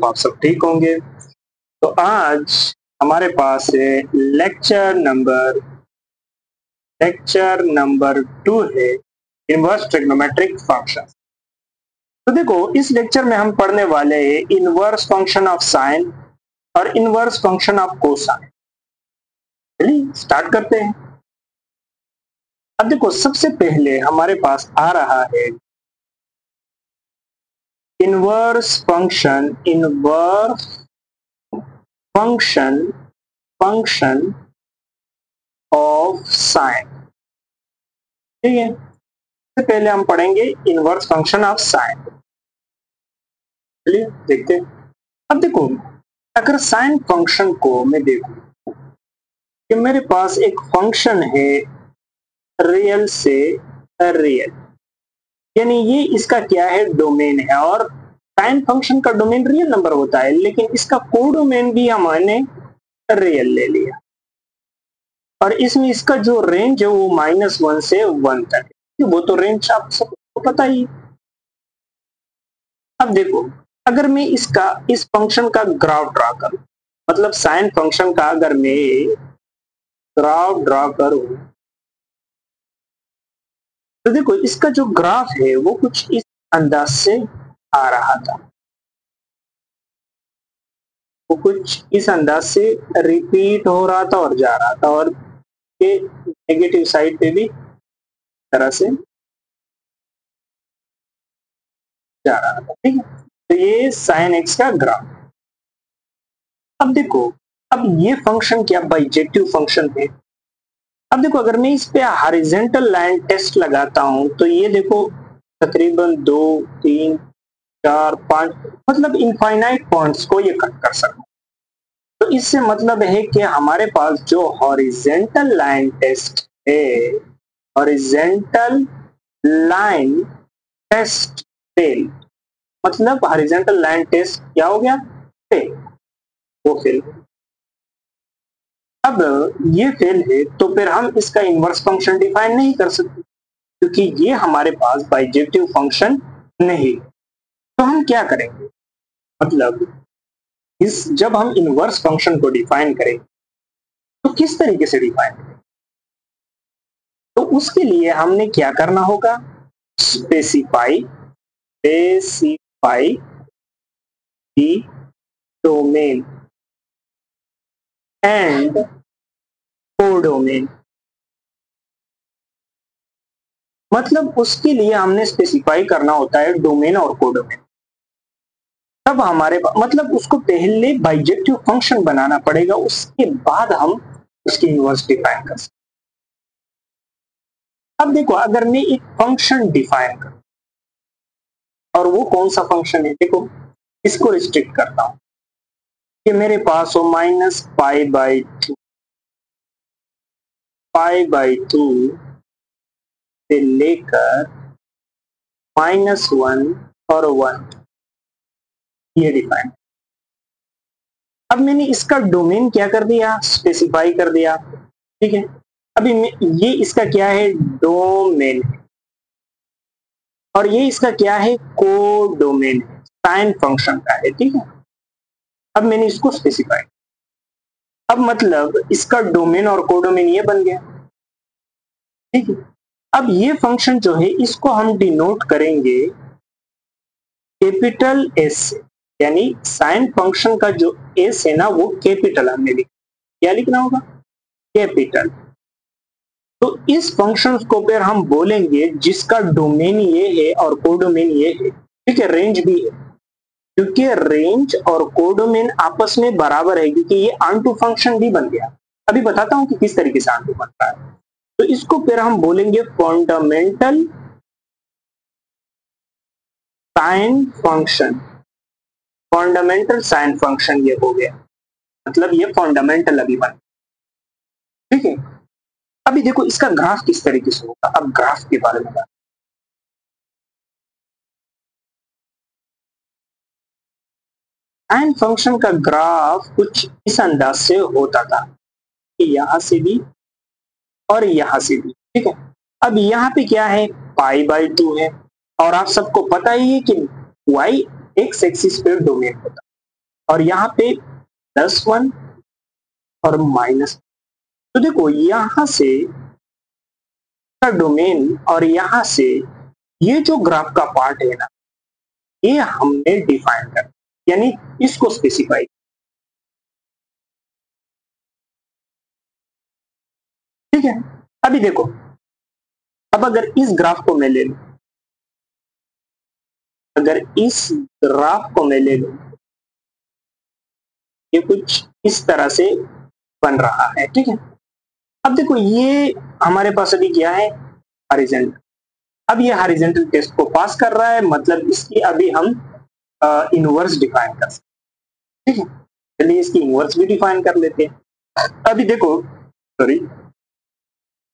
Hope आप सब ठीक होंगे। तो आज हमारे पास है लेक्चर नंबर 2 है इनवर्स ट्रिग्नोमेट्रिक फंक्शन। तो देखो इस लेक्चर में हम पढ़ने वाले हैं इनवर्स फंक्शन ऑफ साइन और इनवर्स फंक्शन ऑफ कोसाइन। चलिए स्टार्ट करते हैं। अब देखो सबसे पहले हमारे पास आ रहा है इनवर्स फंक्शन ऑफ साइन। ठीक है, सबसे पहले हम पढ़ेंगे इनवर्स फंक्शन ऑफ साइन। चलिए देखते हैं। अब देखो अगर साइन फंक्शन को मैं देखूं कि मेरे पास एक फंक्शन है रियल से रियल, यानी ये इसका क्या है डोमेन है, और साइन फंक्शन का डोमेन रियल नंबर होता है, लेकिन इसका कोडोमेन भी हमने रियल ले लिया, और इसमें इसका जो रेंज है वो -1 से 1 तक है। वो तो रेंज आप सबको पता ही। अब देखो अगर मैं इस फंक्शन का ग्राफ ड्रा करूं, मतलब साइन फंक्शन का अगर मैं ग्राफ ड्रा करूं, तो देखो इसका जो ग्राफ है वो कुछ इस अंदाज से आ रहा था, वो कुछ इस अंदाज से रिपीट हो रहा था और जा रहा था, और ये नेगेटिव साइड पे भी तरह से जा रहा था। ठीक है, तो ये साइन एक्स का ग्राफ। अब देखो अब ये फंक्शन क्या बाइजेक्टिव फंक्शन है। अब देखो अगर मैं इस पे हॉरिजॉन्टल लाइन टेस्ट लगाता हूं, तो ये देखो तकरीबन 2 3 4 5 मतलब इनफाइनाइट पॉइंट्स को ये कट कर सकता है। तो इससे मतलब है कि हमारे पास जो हॉरिजॉन्टल लाइन टेस्ट है, हॉरिजॉन्टल लाइन टेस्ट फेल, मतलब हॉरिजॉन्टल लाइन टेस्ट क्या हो गया, फेल, वो फेल। अब ये फेल है तो फिर हम इसका इनवर्स फंक्शन डिफाइन नहीं कर सकते, क्योंकि ये हमारे पास बाइजेक्टिव फंक्शन नहीं। तो हम क्या करेंगे, मतलब जब हम इनवर्स फंक्शन को डिफाइन करें तो किस तरीके से डिफाइन करें, तो उसके लिए हमने क्या करना होगा, specify the domain and codomain. मतलब उसके लिए हमने स्पेसिफाई करना होता है डोमेन और कोडोमेन। तब हमारे पास मतलब उसको पहले बाइजेक्टिव फंक्शन बनाना पड़ेगा, उसके बाद हम उसकी इनवर्स डिफाइन कर सकते। अब देखो अगर मैं एक फंक्शन डिफाइन करूं, और वो कौन सा फंक्शन है, देखो इसको रिस्ट्रिक्ट करता हूं कि मेरे पास हो -π/2 से लेकर -1 और 1, ये डिफाइन। अब मैंने इसका डोमेन क्या कर दिया, स्पेसिफाई कर दिया। ठीक है, अभी ये इसका क्या है, डोमेन, और ये इसका क्या है, कोडोमेन, साइन फंक्शन का है। ठीक है, अब मैंने इसको स्पेसिफाई, अब मतलब इसका डोमेन और कोडोमेन ये बन गया। ठीक है, अब ये फंक्शन जो है इसको हम डिनोट करेंगे कैपिटल एस से, यानी साइन फंक्शन का जो एस है ना वो कैपिटल हमने लिखा। क्या लिखना होगा, कैपिटल। तो इस फंक्शन को फिर हम बोलेंगे जिसका डोमेन ये है और कोडोमेन ये है। ठीक है, रेंज भी है, क्योंकि रेंज और कोडोमेन आपस में बराबर है, क्योंकि ये ऑनटू फंक्शन भी बन गया। अभी बताता हूं कि किस तरीके से ऑनटू बनता है। तो इसको फिर हम बोलेंगे fundamental sine function, fundamental sine function ये हो गया, मतलब ये फंडामेंटल अभी बन। ठीक है, अभी देखो इसका ग्राफ किस तरीके से होगा। अब ग्राफ के बारे में बात, साइन फंक्शन का ग्राफ कुछ इस अंदाज से होता था कि यहां से भी और यहां से भी। ठीक है, अब यहाँ पे क्या है, π/2 है, और आप सबको पता ही है कि y एक्स एक्सिस पे डोमेन होता है। और यहाँ पे +1 और माइनस। तो देखो यहां से का डोमेन और यहां से ये जो ग्राफ का पार्ट है ना, ये हमने डिफाइन कर, यानी इसको स्पेसिफाई। ठीक है, अभी देखो, अब अगर इस ग्राफ को मैं ले लूं, अगर इस ग्राफ को मैं ले लूं, ये कुछ इस तरह से बन रहा है। ठीक है, अब देखो ये हमारे पास अभी क्या है, हॉरिजॉन्टल। अब ये हॉरिजॉन्टल टेस्ट को पास कर रहा है, मतलब इसकी अभी हम इनवर्स डिफाइन कर सकते हैं। ठीक है, चलिए इसकी इनवर्स भी डिफाइन कर लेते हैं। अभी देखो, सॉरी,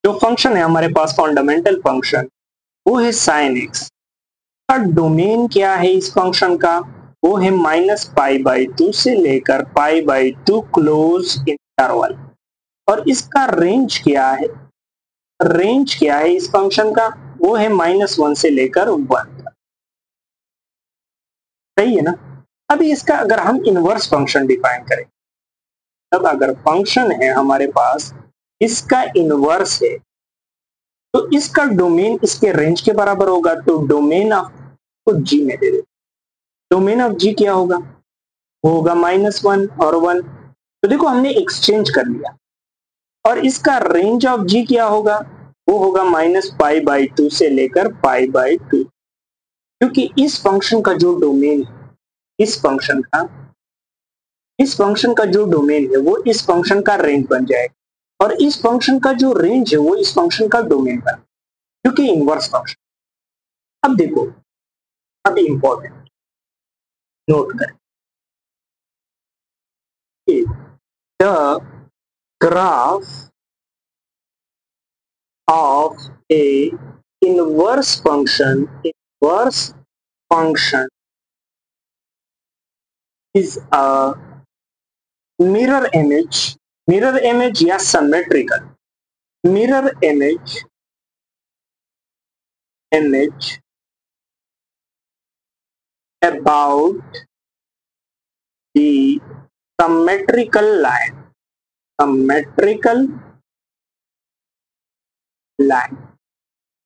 जो फंक्शन है हमारे पास फंडामेंटल फंक्शन, वो है साइन एक्स का डोमेन क्या है इस फंक्शन का, वो है -π/2 से लेकर π/2 क्लोज इंटरवल। और इसका रेंज क्या है, रेंज क्या है इस फंक्शन का, वो है -1 से लेकर 1 तक। सही है ना। अभी इसका अगर हम इनवर्स फंक्शन डिफाइन करें, तब अगर फंक्शन है हमारे पास, इसका इनवर्स है, तो इसका डोमेन इसके रेंज के बराबर होगा। तो डोमेन ऑफ को जी में दे दे, डोमेन ऑफ जी क्या होगा, वो होगा -1 और 1। तो देखो हमने एक्सचेंज कर लिया। और इसका रेंज ऑफ जी क्या होगा, वो होगा -π/2 से लेकर π/2, क्योंकि इस फंक्शन का जो डोमेन है, इस फंक्शन का जो डोमेन है वो इस फंक्शन का रेंज बन जाएगा, और इस फंक्शन का जो रेंज है वो इस फंक्शन का डोमेन बन, क्योंकि इनवर्स फंक्शन। अब देखो, अब इंपॉर्टेंट नोट करें, the graph of a inverse function is a mirror image या symmetrical mirror image about the symmetrical line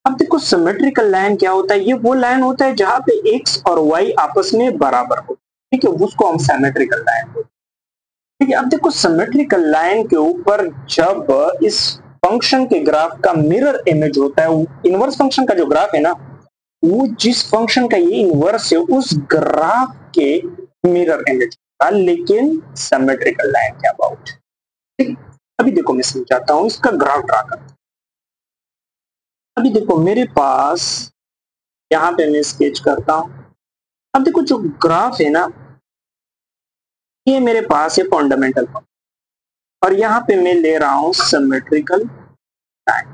अब देखो सिमेट्रिकल लाइन क्या होता है, ये वो लाइन होता है जहां पे एक्स और वाई आपस में बराबर हो। ठीक है, उसको हम सिमेट्रिकल लाइन बोलते हैं। ठीक है, अब देखो सिमेट्रिकल लाइन के ऊपर जब इस फंक्शन के ग्राफ का मिरर इमेज होता है, इनवर्स फंक्शन का जो ग्राफ है ना, वो जिस फंक्शन का ये इनवर्स है उस ग्राफ के मिरर इमेज का, लेकिन सिमेट्रिकल लाइन क्या अबाउट। ठीक, अभी देखो मैं समझाता हूं, इसका ग्राफ ड्रा करता हूं। अभी देखो मेरे पास, यहाँ पे मैं स्केच करता हूं। अब देखो जो ग्राफ है ना, ये मेरे पास है फंडामेंटल फंक्शन, और यहाँ पे मैं ले रहा हूं सिमेट्रिकल लाइन।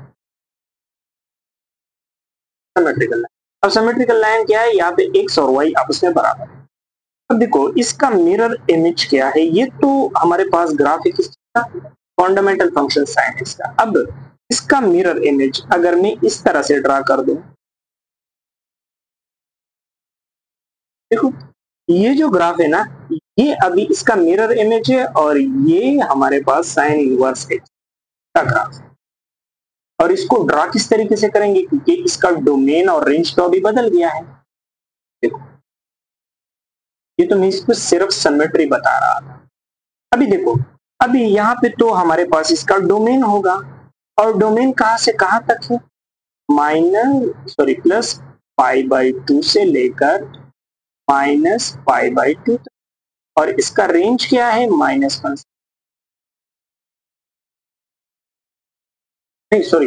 अब सिमेट्रिकल लाइन क्या है, यहाँ पे एक्स और वाई आपस में बराबर है। अब देखो इसका मिरर इमेज क्या है, ये तो हमारे पास ग्राफ है किसका, फंडामेंटल फंक्शन साइन एक्स का। अब इसका मिरर इमेज अगर मैं इस तरह से ड्रा कर दूं, देखो ये जो ग्राफ है ना, ये अभी इसका मिरर इमेज है, और ये हमारे पास साइन इनवर्स एक्स का ग्राफ है। और इसको ड्रा किस तरीके से करेंगे, क्योंकि इसका डोमेन और रेंज तो अभी बदल गया है। देखो ये तो मैं इसको सिर्फ सिमेट्री बता रहा था। अभी देखो, अभी यहाँ पे तो हमारे पास इसका डोमेन होगा, और डोमेन कहां से कहां तक है, +π/2 से लेकर -π/2 तक। और इसका रेंज क्या है, -1 नहीं सॉरी,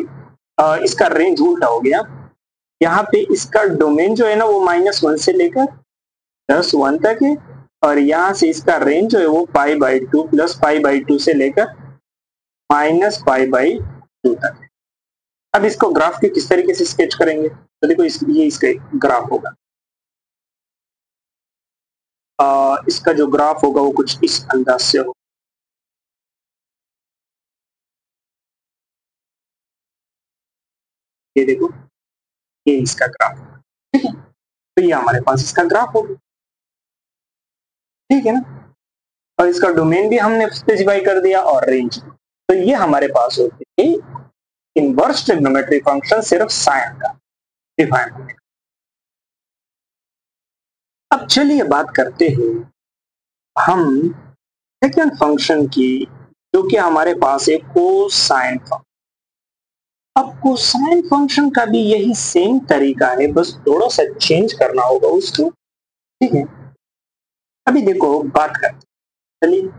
इसका रेंज उल्टा हो गया। यहाँ पे इसका डोमेन जो है ना वो -1 से लेकर +1 तक है, और यहाँ से इसका रेंज जो है वो π/2 +π/2 से लेकर -π/2 तक है। अब इसको ग्राफ के किस तरीके से स्केच करेंगे, तो देखो ये इसका ग्राफ होगा। इसका जो ग्राफ होगा वो कुछ इस अंदाज से होगा। ये देखो, ये इसका ग्राफ, ठीक है। तो ये हमारे पास इसका ग्राफ होगा, ठीक है ना। और इसका डोमेन भी हमने स्पेसिफाई कर दिया और रेंज। तो ये हमारे पास होते हैं इनवर्स ट्रिग्नोमेट्री फंक्शन सिर्फ साइन का डिफाइन होने का। अब चलिए बात करते हैं हम सेकंड फंक्शन की, जो कि हमारे पास है कोसाइन फंक्शन। अब कोसाइन फंक्शन का भी यही सेम तरीका है, बस थोड़ा सा चेंज करना होगा उसको, ठीक है। अभी देखो बात करते, चलिए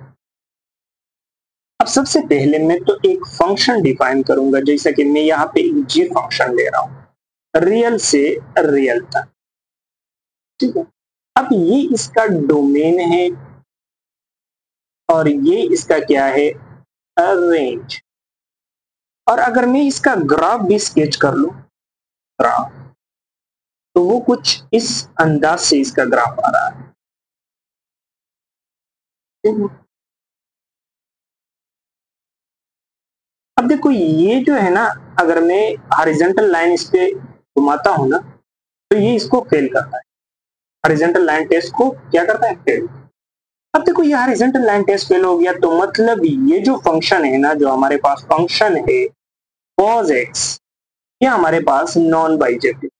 अब सबसे पहले मैं तो एक फंक्शन डिफाइन करूंगा, जैसा कि मैं यहाँ पे एक जी फंक्शन ले रहा हूं रियल से रियल तक, ठीक है। अब ये इसका डोमेन है और ये इसका क्या है, रेंज। और अगर मैं इसका ग्राफ भी स्केच कर लूं, ग्राफ, तो वो कुछ इस अंदाज से इसका ग्राफ आ रहा है, ठीक है? अब देखो ये जो है ना, अगर मैं हॉरिजॉन्टल लाइन इस पे घुमाता हूं ना, तो ये इसको फेल करता है, हॉरिजॉन्टल लाइन टेस्ट को क्या करता है, फेल। अब देखो ये हॉरिजॉन्टल लाइन टेस्ट फेल हो गया, तो मतलब ये जो फंक्शन है ना, जो हमारे पास फंक्शन है cos x, ये हमारे पास नॉन बाइजेक्टिव,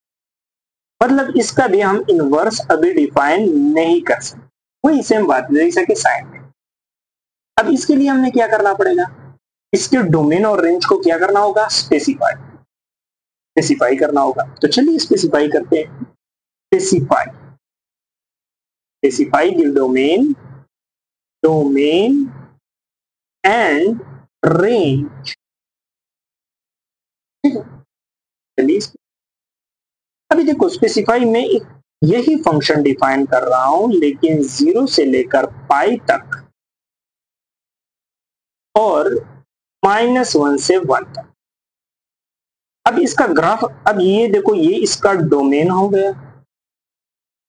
मतलब इसका भी हम इनवर्स अभी डिफाइन नहीं कर सकते, वही सेम बात जैसा कि साइन में। अब इसके लिए हमने क्या करना पड़ेगा, इसके डोमेन और रेंज को क्या करना होगा, स्पेसिफाई करना होगा। तो चलिए स्पेसिफाई करते हैं, specify the domain and range, ठीक है। चलिए अभी देखो स्पेसिफाई में एक यही फंक्शन डिफाइन कर रहा हूं, लेकिन 0 से लेकर पाई तक और -1 से 1 तक। अब इसका ग्राफ, अब ये देखो ये इसका डोमेन हो गया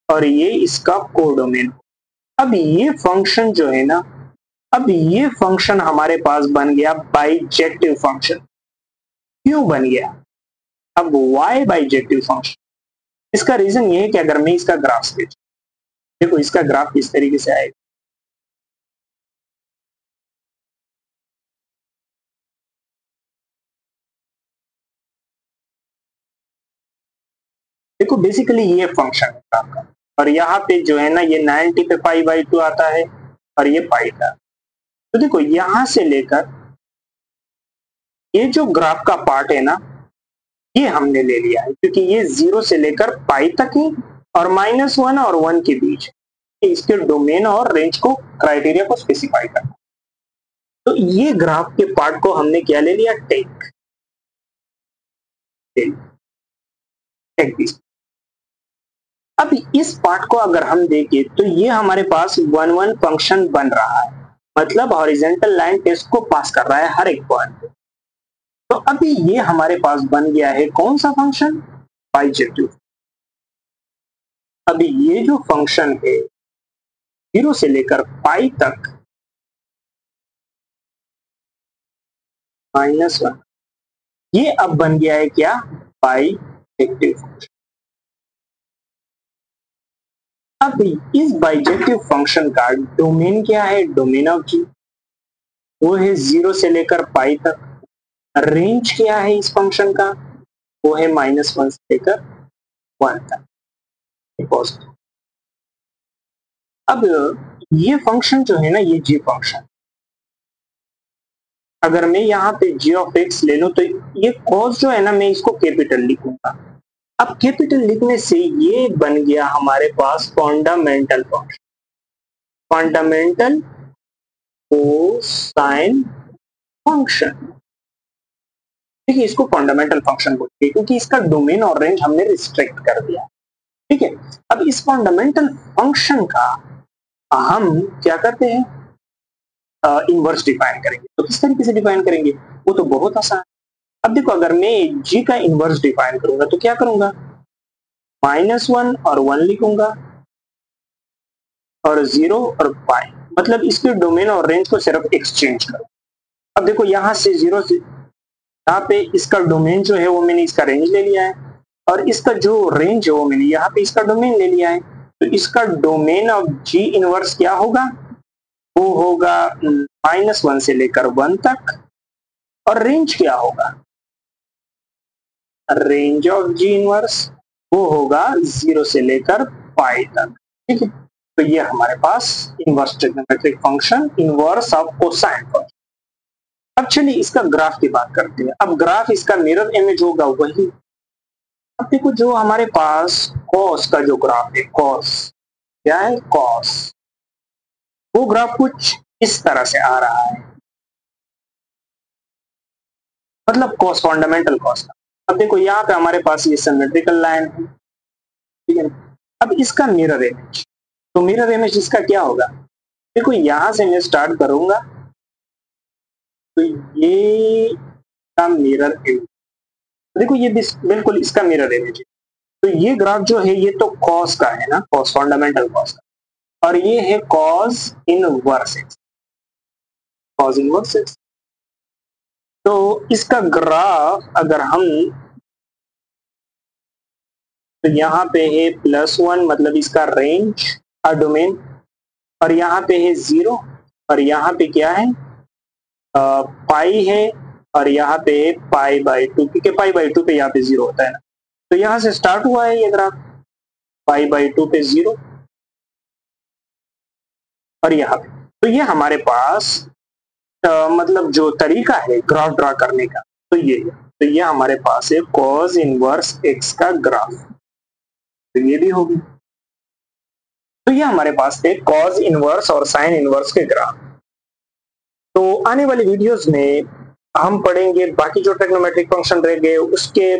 और ये इसका कोडोमेन। अब ये फंक्शन जो है ना, अब ये फंक्शन हमारे पास बन गया बाइजेक्टिव फंक्शन। क्यों बन गया, अब वाई बाइजेक्टिव फंक्शन, इसका रीजन ये है कि अगर मैं इसका ग्राफ स्केच, देखो इसका ग्राफ किस तरीके से आएगा, देखो बेसिकली ये फंक्शन है आपका, और यहाँ पे जो है ना ये 90 पे π/2 आता है और ये पाई का। तो देखो यहां से लेकर ये जो ग्राफ का पार्ट है ना, ये हमने ले लिया है, क्योंकि ये 0 से लेकर पाई तक है और -1 और 1 के बीच, इसके डोमेन और रेंज को, क्राइटेरिया को स्पेसिफाई करना। तो ये ग्राफ के पार्ट को हमने क्या ले लिया, टेक दिस। अब इस पार्ट को अगर हम देखें तो ये हमारे पास 1 फंक्शन बन रहा है, मतलब हॉरिजॉन्टल लाइन टेस्ट को पास कर रहा है हर एक पॉइंट पे। तो अभी ये हमारे पास बन गया है कौन सा फंक्शन, बाइजेक्टिव। अभी ये जो फंक्शन है 0 से लेकर पाई तक -1, ये अब बन गया है क्या, बाइजेक्टिव फंक्शन। अब इस बाइजेक्टिव फंक्शन का डोमेन क्या है, डोमेन ऑफ जी, वो है 0 से लेकर पाई तक। रेंज क्या है इस फंक्शन का, वो है -1 से लेकर 1 तक। अब ये फंक्शन जो है ना, ये जी फंक्शन, अगर मैं यहाँ पे जी ऑफ एक्स ले लूं, तो ये कॉस जो है ना, मैं इसको कैपिटल लिखूंगा। अब कैपिटल लिखने से ये बन गया हमारे पास fundamental function, fundamental cosine function, ठीक है। इसको फंडामेंटल फंक्शन बोलते हैं क्योंकि इसका डोमेन और रेंज हमने रिस्ट्रिक्ट कर दिया, ठीक है। अब इस फंडामेंटल फंक्शन का हम क्या करते हैं, इनवर्स डिफाइन करेंगे। तो किस तरीके से डिफाइन करेंगे, वो तो बहुत आसान। अब देखो अगर मैं जी का इनवर्स डिफाइन करूंगा तो क्या करूंगा, -1 और 1 लिखूंगा और 0 और पाई, मतलब इसके डोमेन और रेंज को सिर्फ एक्सचेंज करो। अब देखो यहां से 0 से यहाँ पे इसका डोमेन जो है वो मैंने इसका रेंज ले लिया है, और इसका जो रेंज है वो मैंने यहाँ पे इसका डोमेन ले लिया है। तो इसका डोमेन ऑफ जी इनवर्स क्या होगा, वो वो होगा -1 से लेकर 1 तक, और रेंज क्या होगा, रेंज ऑफ जी इनवर्स वो होगा 0 से लेकर पाई तक। ठीक है, तो ये हमारे पास inverse trigonometric function inverse of cosine function. अब चलिए इसका ग्राफ की बात करते हैं। अब ग्राफ इसका मिरर इमेज होगा वही। अब देखो जो हमारे पास कॉस का जो ग्राफ है, कॉस क्या है, कॉस, वो ग्राफ कुछ इस तरह से आ रहा है, मतलब कॉस फंडामेंटल कॉस का। अब देखो यहाँ पे हमारे पास ये सिमेट्रिकल लाइन है, ठीक है। अब इसका मिरर इमेज, तो मिरर इमेज इसका क्या होगा, देखो यहां से मैं स्टार्ट करूंगा, तो ये का मिरर इमेज, देखो ये बिल्कुल इसका मिरर इमेज है। तो ये ग्राफ जो है ये तो कॉस का है ना, कॉस फंडामेंटल कॉस का, और ये है cos inverse x, cos inverse x. तो इसका ग्राफ अगर हम, तो यहाँ पे है +1 मतलब इसका रेंज और डोमेन, और यहाँ पे है 0, और यहाँ पे क्या है पाई है, और यहाँ पे π/2, क्योंकि π/2 पे यहाँ पे 0 होता है ना। तो यहाँ से स्टार्ट हुआ है ये ग्राफ π/2 पे 0, और यहाँ पे, तो ये हमारे पास मतलब जो तरीका है ग्राफ ड्रा करने का, तो ये है। तो ये हमारे पास है कॉस इनवर्स एक्स का ग्राफ, तो ये भी होगी। तो ये हमारे पास थे कॉस इनवर्स और साइन इनवर्स के ग्राफ। तो आने वाली वीडियोस में हम पढ़ेंगे बाकी जो ट्रिग्नोमेट्रिक फंक्शन रह गए, उसके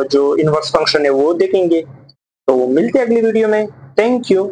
जो इनवर्स फंक्शन है वो देखेंगे। तो मिलते हैं अगली वीडियो में। Thank you.